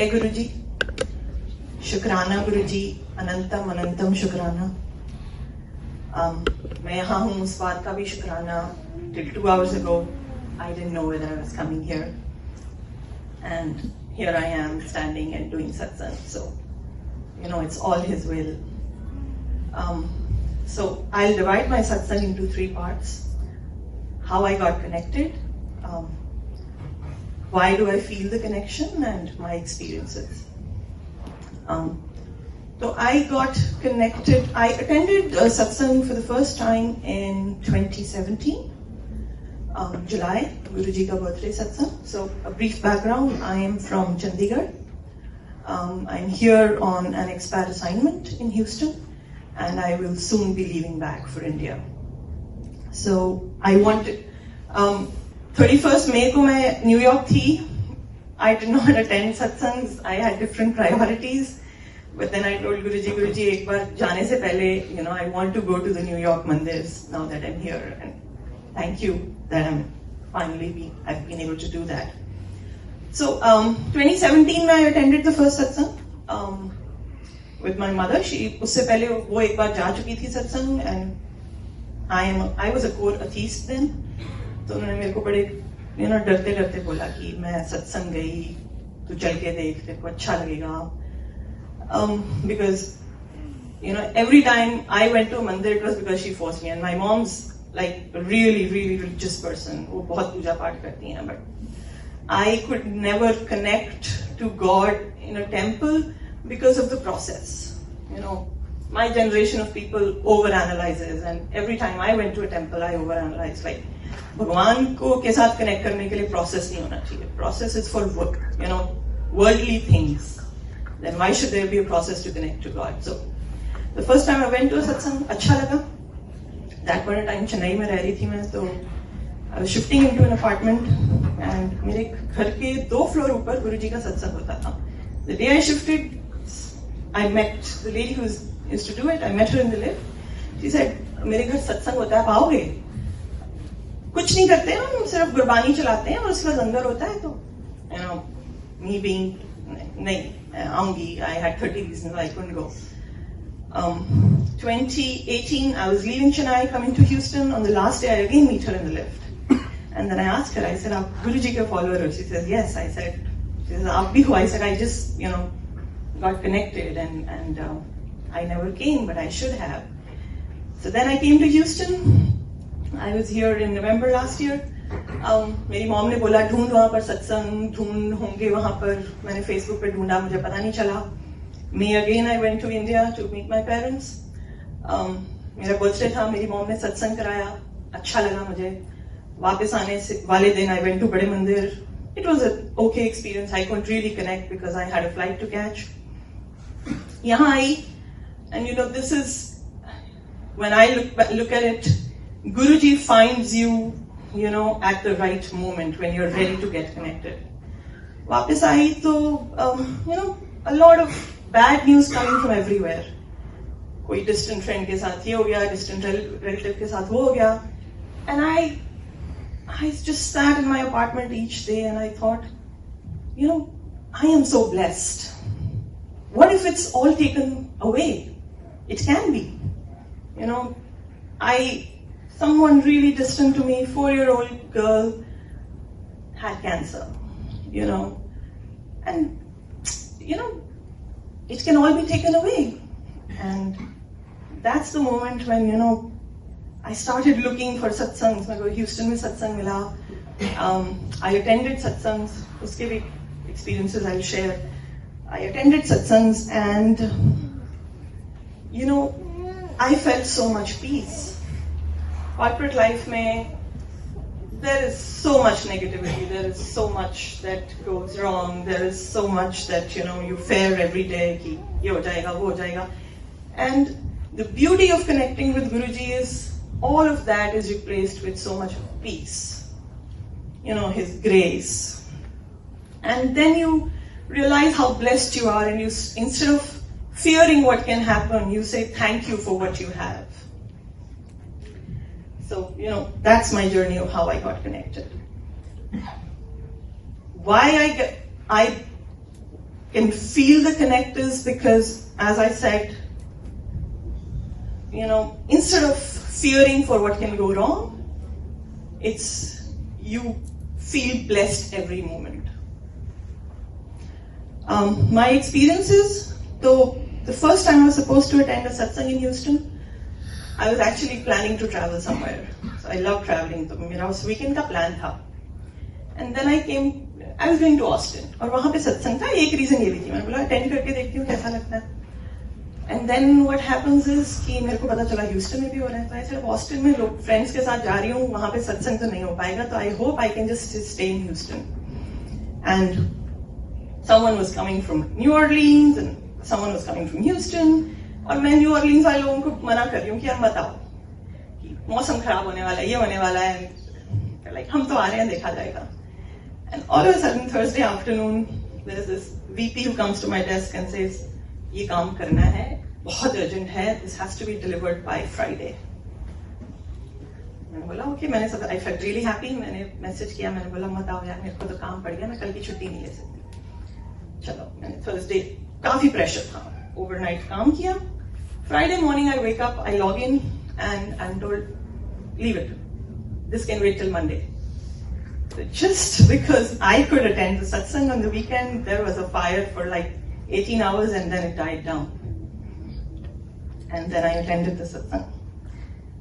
जय गुरुजी, शुक्राना गुरुजी, अनंतम अनंतम शुक्राना. मैं यहाँ हूँ उस बात का भी शुक्राना. Till 2 hours ago, I didn't know whether I was coming here, and here I am standing and doing satsang. So, it's all His will. So I'll divide my satsang into 3 parts. How I got connected, why do I feel the connection, and my experiences. So I got connected. I attended satsang for the first time in 2017, July, Guruji ka birthday satsang. So a brief background, I am from Chandigarh. I'm here on an expat assignment in Houston, and I will soon be leaving back for India. So I wanted, 31st May ko main New York thi. I did not attend satsangs. I had different priorities. But then I told Guruji, ek baar jaane se pehle, I want to go to the New York mandirs now that I'm here. And thank you that I've been able to do that. So 2017 I attended the first satsang with my mother. Usse pehle wo ek baar ja chuki thi satsang, and I was a core atheist then. तो उन्होंने मेरे को बड़े डरते डरते बोला कि मैं सत्संग गई, तू चल के देख, तेरे को अच्छा लगेगा. Because every time I went to a mandir, it was because she forced me, and my mom's like a really really religious person. वो बहुत पूजा पाठ करती हैं, but I could never connect to God in a temple because of the process. My generation of people overanalyzes, and every time I went to a temple, I overanalyzed. Like, भगवान को के साथ connect करने के लिए process नहीं होना चाहिए. Process is for worldly things. Then why should there be a process to connect to God? So the first time I went to a satsang, अच्छा लगा. That point in time Chennai में रह रही थी मैं, तो I was shifting into an apartment, and मेरे घर के 2 floor ऊपर गुरुजी का सत्संग होता था. The day I shifted, I met the lady who used to do it. I met her in the lift. She said, मेरे घर सत्संग होता है, आओगे? कुछ नहीं करते हैं हम, सिर्फ गुरबानी चलाते हैं और उसके बाद अंदर होता है. तो me being नहीं आऊंगी. I had 30 reasons why I couldn't go. 2018 I was leaving Chennai, coming to Houston. On the last day I again meet her in the lift, and then I asked her, I said, आप गुरुजी के follower हो? She says yes. I said, she says आप भी हो? I said, I just got connected, and I never came, but I should have. So then I came to Houston. I was here in November last year. मेरी mom ने बोला ढूंढ वहाँ पर सत्संग, ढूंढ होंगे वहाँ पर. मैंने फेसबुक पे ढूंढा, मुझे पता नहीं चला. May again I went to India to meet my parents. मेरा बर्थडे था, मेरी मॉम ने सत्संग कराया, अच्छा लगा मुझे. वापस आने से वाले दिन I went to बड़े मंदिर. It was an okay experience. I couldn't really connect because I had a flight to catch. यहाँ आई, and this is when I look at it, Guruji finds you, at the right moment when you're ready to get connected. वापस आई तो, a lot of bad news coming from everywhere. कोई distant friend के साथ ये हो गया, distant relative के साथ वो हो गया. And I just sat in my apartment each day and I thought, I am so blessed. What if it's all taken away? It can be. Someone really distant to me, 4-year-old girl, had cancer, and, it can all be taken away. And that's the moment when, I started looking for satsangs. I go, Houston में satsang मिला. I attended satsangs. उसके भी experiences I'll share. I attended satsangs, and, I felt so much peace. Corporate life mein, there is so much negativity, there is so much that goes wrong, there is so much that you fear every day ki ye ho jayega, wo ho jayega. And the beauty of connecting with Guruji is all of that is replaced with so much peace, His grace. And then you realize how blessed you are, and you, instead of fearing what can happen, you say thank you for what you have. So, that's my journey of how I got connected. Why I can feel the connect is because, as I said, instead of fearing for what can go wrong, it's you feel blessed every moment. My experiences, though the first time I was supposed to attend a satsang in Houston, I was actually planning to travel somewhere. So I love traveling. तो मेरा उस weekend का plan था. And then I was going to Austin. और वहाँ पे सत्संग था. एक reason ये भी थी. मैंने बोला attend करके देखती हूँ कैसा लगता है. And then what happens is कि मेरे को पता चला ह्यूस्टन में भी हो रहा है. तो ऐसे ऑस्टिन में लोग फ्रेंड्स के साथ जा रही हूँ, वहाँ पे सत्संग तो नहीं हो पाएगा. तो I hope I can just stay in Houston. And someone was coming from New Orleans and someone was coming from Houston. और मैं न्यू ऑरलीन्स वाले लोगों को मना कर रही हूँ कि यार मत आओ, कि मौसम खराब होने वाला है, ये होने वाला है. Like हम तो आ रहे हैं, देखा जाएगा. And all of a sudden Thursday afternoon there's this VP who comes to my desk and says, ये काम करना है, बहुत अर्जेंट है, this has to be delivered by Friday. मैंने बोला ओके. मैंने सब I felt really happy. मैंने मैसेज किया, मैंने बोला मत आओ यार, मेरे को तो काम पड़ गया, मैं कल की छुट्टी नहीं ले सकती. चलो, मैंने थर्सडे काफी प्रेशर था, ओवरनाइट काम किया. Friday morning I wake up, I log in and I'm told, leave it. This can wait till Monday. So just because I could attend the satsang on the weekend, there was a fire for like 18 hours and then it died down. And then I attended the satsang.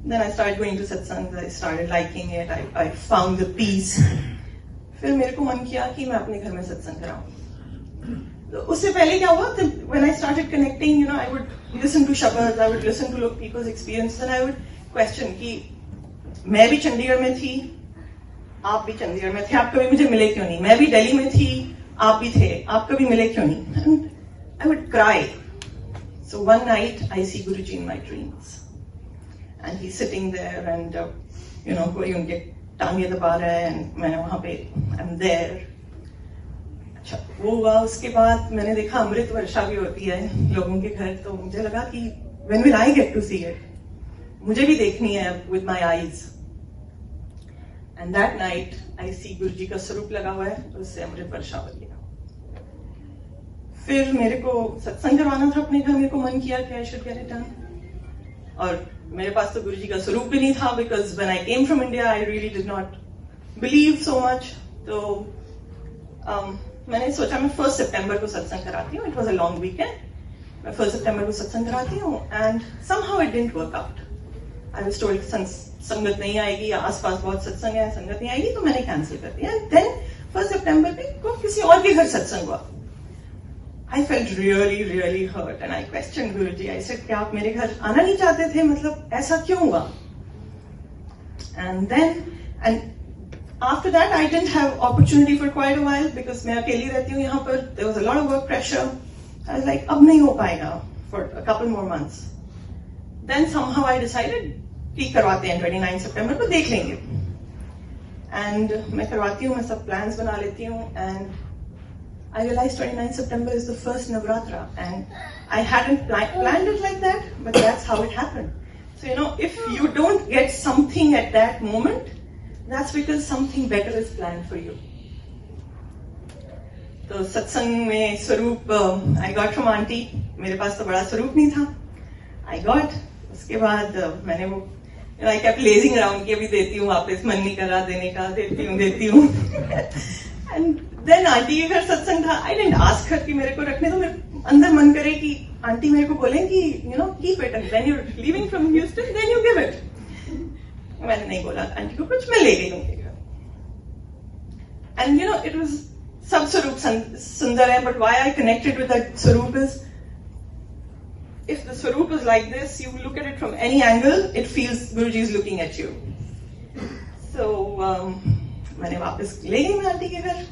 Then I started going to satsangs, I started liking it, I found the peace. फिर मेरे को मन किया कि मैं अपने घर में सत्संग कराऊं. तो उससे पहले क्या हुआ, when I started connecting, I would listen to shabads, I would listen to people's experiences and I would question कि मैं भी चंडीगढ़ में थी, आप भी चंडीगढ़ में थे, आप कभी मुझे मिले क्यों नहीं? मैं भी दिल्ली में थी, आप भी थे, आप कभी मिले क्यों नहीं? And I would cry. So one night I see Guruji in my dreams. And he's sitting there and, कोई उनके टांगे दबा रहा है and मैं वहाँ पे, I'm there. अच्छा, वो हुआ. उसके बाद मैंने देखा अमृत वर्षा भी होती है लोगों के घर. तो मुझे लगा कि when will I get to see it? मुझे भी देखनी है with my eyes. And that night I see गुरुजी का स्वरूप लगा हुआ है, उससे अमृत वर्षा हो गया. फिर मेरे को सत्संग करवाना था अपने घर. मेरे को मन किया कि I should get it done. और मेरे पास तो गुरुजी का स्वरूप भी नहीं था, because when I came from India I really did not believe so much. तो मैंने सोचा मैं 1 सितंबर को सत्संग कराती हूँ. It was a long weekend. मैं 1 सितंबर को सत्संग कराती हूँ and somehow it didn't work out. I was told संगत नहीं आएगी, आसपास बहुत सत्संग है, संगत नहीं आएगी, तो मैंने कैंसिल कर दिया. And then 1 सितंबर को किसी और के घर सत्संग हुआ. I felt really, really hurt and I questioned Guruji. I said, क्या आप मेरे घर आना नहीं चाहते थे? मतलब ऐसा क्यों हुआ? And after that I didn't have opportunity for quite a while because मैं अकेली रहती हूँ यहाँ पर. There was a lot of work pressure. I was like, अब नहीं हो पाएगा for a couple more months. Then somehow I decided कि करवाते हैं 29 सितंबर को, देख लेंगे. And मैं करवाती हूँ, मैं सब plans बना लेती हूँ and I realized 29 September is the first Navratra and I hadn't planned it like that, but that's how it happened. So if you don't get something at that moment, that's because something better is planned for you. तो सत्संग में स्वरूप I got from Aunty. मेरे पास तो बड़ा स्वरूप नहीं था. I got. उसके बाद मैंने वो I kept lazing around कि अभी देती हूँ वापस, मन नहीं कर रहा देने का, देती हूँ. And then Aunty के घर सत्संग था. I didn't ask her कि मेरे को रखने दो. मेरे अंदर मन करे कि Aunty मेरे को बोले कि keep it and when you're leaving from Houston then you give it. मैंने नहीं बोला Aunty को कुछ, मैं ले गई उनके घर. And it was सब स्वरूप सुंदर है, but why I connected with that स्वरूप is if the swarup is like this, you look at it from any angle, it feels Guruji is looking at you. So मैंने वापस ले गई मैं आंटी के घर.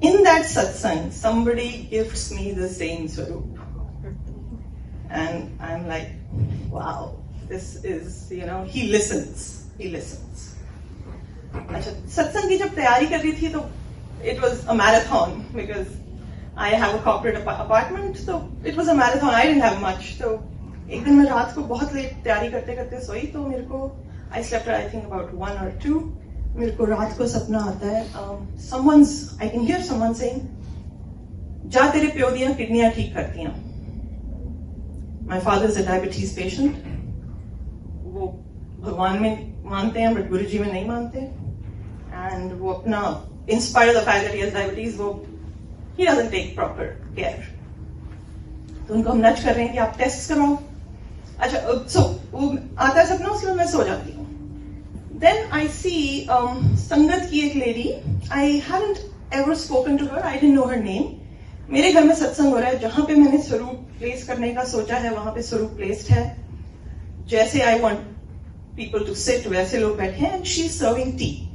In that satsang, somebody gifts me the same swarup, and I'm like, wow, this is he listens. अच्छा, सत्संग की जब तैयारी कर रही थी तो it was a marathon because I have a corporate apartment, so it was a marathon. I didn't have much. So एक दिन मैं रात को बहुत लेट तैयारी करते करते सोई. तो मेरे को I slept I think about 1 or 2. मेरे को रात को सपना आता है. I can hear someone saying, जा तेरे प्यो दियां किडनियां ठीक करती हैं. My father is a diabetes patient. वो भगवान में मानते हैं बट गुरुजी में नहीं मानते. And वो अपना, in spite of the fact that he has diabetes, he doesn't take proper care. तो उनको हम नच कर रहे हैं कि आप टेस्ट कराओ. अच्छा, so वो आता है सपना, उसके बाद मैं सो जाती हूँ. Then I see संगत की एक lady. I hadn't ever spoken to her. I didn't know her name. मेरे घर में सत्संग हो रहा है, जहां पे मैंने स्वरूप प्लेस करने का सोचा है वहां पे स्वरूप प्लेस्ड है. जैसे I want people to sit, वैसे लोग बैठे हैं, and she's serving tea.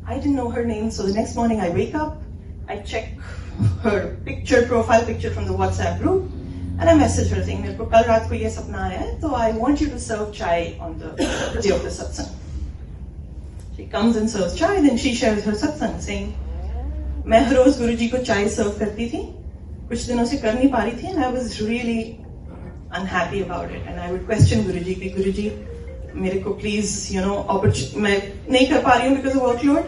I didn't know her name, so the next morning I wake up, I check her profile picture from the WhatsApp group, and I message her saying, मेरे को कल रात को ये सपना आया है, so I want you to serve chai on the day of the satsang. She comes and serves chai, then she shares her satsang saying, मैं हर रोज गुरुजी को चाय सर्व करती थी, कुछ दिनों से कर नहीं पा रही थी, and I was really unhappy about it, and I would question गुरुजी कि गुरुजी मेरे को please, मैं नहीं कर पा रही हूँ because of workload.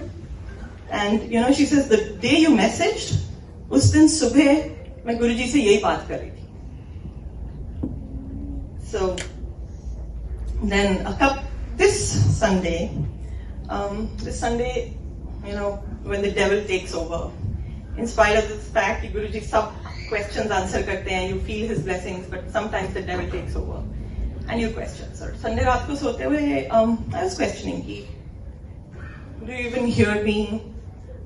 And she says the day you messaged, उस दिन सुबह मैं गुरुजी से यही बात कर रही थी. So then this Sunday, when the devil takes over, in spite of this fact that Guruji sub questions answer karte hain, you feel his blessings, but sometimes the devil takes over and you question. So Sunday raat ko sote hue, I was questioning ki, do you even hear me?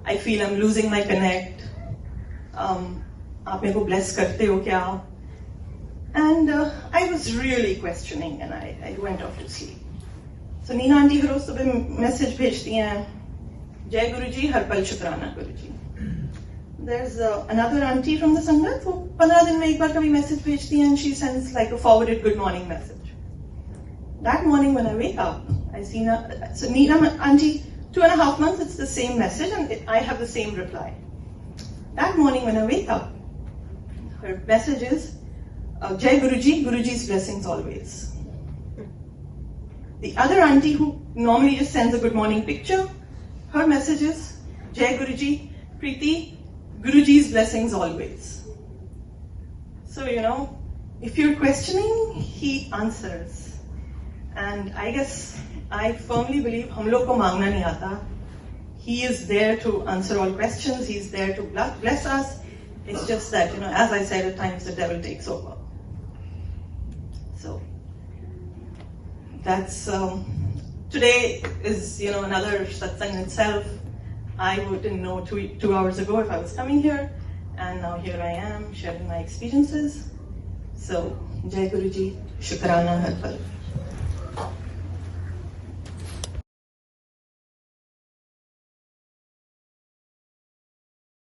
I feel I'm losing my connect. Aap mere ko bless karte ho kya? And I was really questioning, and I went off to sleep. So Neena aunty har roz subah message bhejti hain, Jai Guruji, har pal shukrana Guruji. There's another auntie from the Sangat who 15 दिन में एक बार कभी message भेजती है, and she sends like a forwarded good morning message. That morning when I wake up, I see so Neena auntie, 2.5 months, it's the same message, and I have the same reply. That morning when I wake up, her message is, Jai Guruji, Guruji's blessings always. The other auntie who normally just sends a good morning picture, her message is, Jai Guruji, Preeti, Guruji's blessings always. So, if you're questioning, he answers. And I guess, I firmly believe, hum log ko mangna nahi aata. He is there to answer all questions. He's there to bless us. It's just that, as I said, at times the devil takes over. So, that's, today is, another satsang in itself. I didn't know 2 hours ago if I was coming here, and now here I am sharing my experiences. So, Jai Guruji, Shukrana Har Pal.